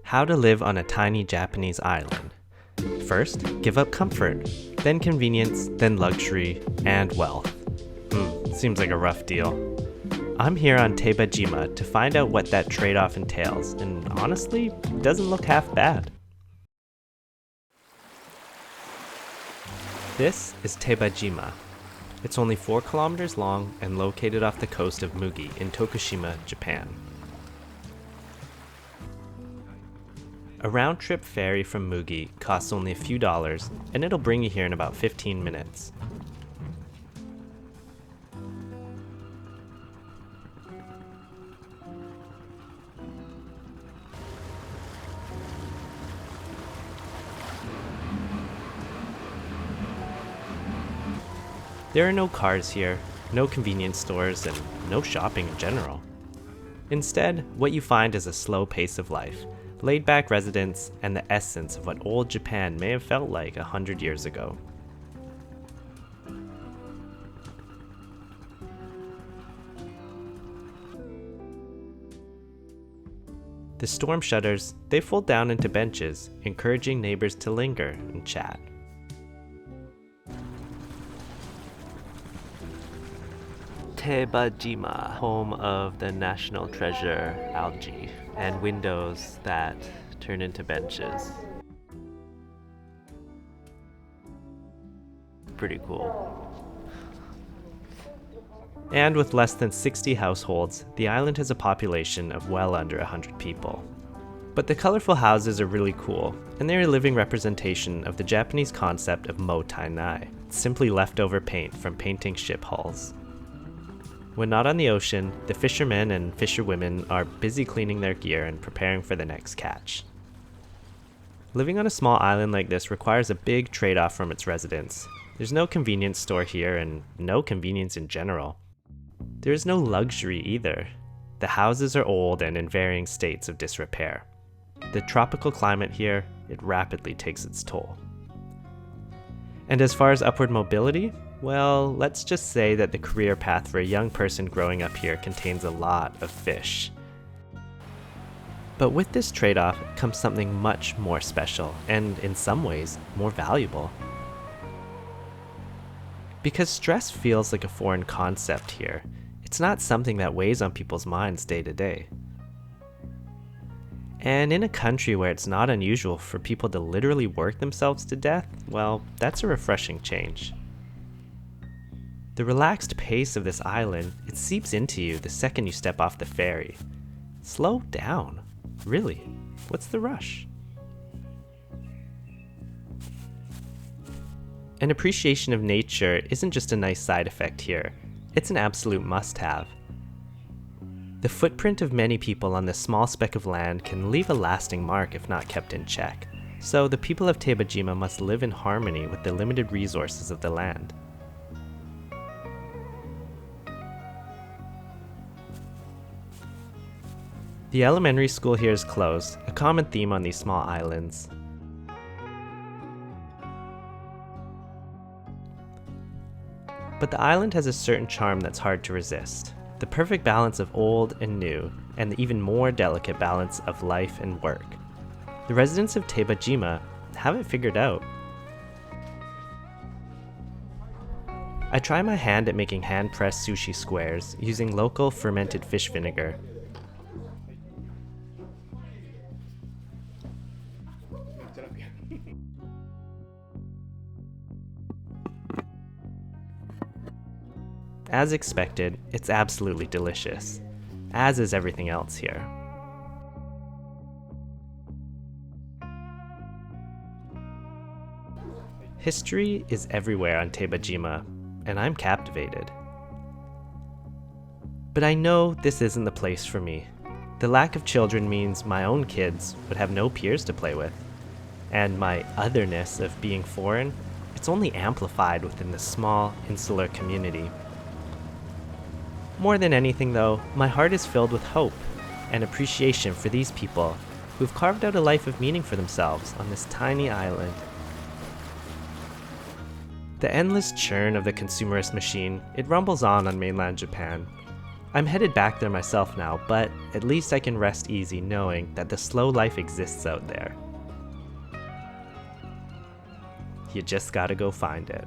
How to live on a tiny Japanese island. First, give up comfort, then convenience, then luxury, and wealth. Seems like a rough deal. I'm here on Tebajima to find out what that trade-off entails, and honestly, it doesn't look half bad. This is Tebajima. It's only 4 kilometers long and located off the coast of Mugi in Tokushima, Japan. A round-trip ferry from Mugi costs only a few dollars, and it'll bring you here in about 15 minutes. There are no cars here, no convenience stores, and no shopping in general. Instead, what you find is a slow pace of life, laid-back residence, and the essence of what old Japan may have felt like 100 years ago. The storm shutters, they fold down into benches, encouraging neighbors to linger and chat. Tebajima, home of the national treasure algae, and windows that turn into benches. Pretty cool. And with less than 60 households, the island has a population of well under 100 people. But the colorful houses are really cool, and they're a living representation of the Japanese concept of motainai, simply leftover paint from painting ship hulls. When not on the ocean, the fishermen and fisherwomen are busy cleaning their gear and preparing for the next catch. Living on a small island like this requires a big trade-off from its residents. There's no convenience store here and no convenience in general. There is no luxury either. The houses are old and in varying states of disrepair. The tropical climate here, it rapidly takes its toll. And as far as upward mobility, well, let's just say that the career path for a young person growing up here contains a lot of fish. But with this trade-off comes something much more special, and in some ways, more valuable. Because stress feels like a foreign concept here, it's not something that weighs on people's minds day to day. And in a country where it's not unusual for people to literally work themselves to death, well, that's a refreshing change. The relaxed pace of this island, it seeps into you the second you step off the ferry. Slow down. Really, what's the rush? An appreciation of nature isn't just a nice side effect here, it's an absolute must-have. The footprint of many people on this small speck of land can leave a lasting mark if not kept in check, so the people of Tebajima must live in harmony with the limited resources of the land. The elementary school here is closed, a common theme on these small islands. But the island has a certain charm that's hard to resist. The perfect balance of old and new, and the even more delicate balance of life and work. The residents of Tebajima have it figured out. I try my hand at making hand-pressed sushi squares using local fermented fish vinegar. As expected, it's absolutely delicious, as is everything else here. History is everywhere on Tebajima, and I'm captivated. But I know this isn't the place for me. The lack of children means my own kids would have no peers to play with, and my otherness of being foreign, it's only amplified within the small, insular community. More than anything though, my heart is filled with hope and appreciation for these people who've carved out a life of meaning for themselves on this tiny island. The endless churn of the consumerist machine, it rumbles on mainland Japan. I'm headed back there myself now, but at least I can rest easy knowing that the slow life exists out there. You just gotta go find it.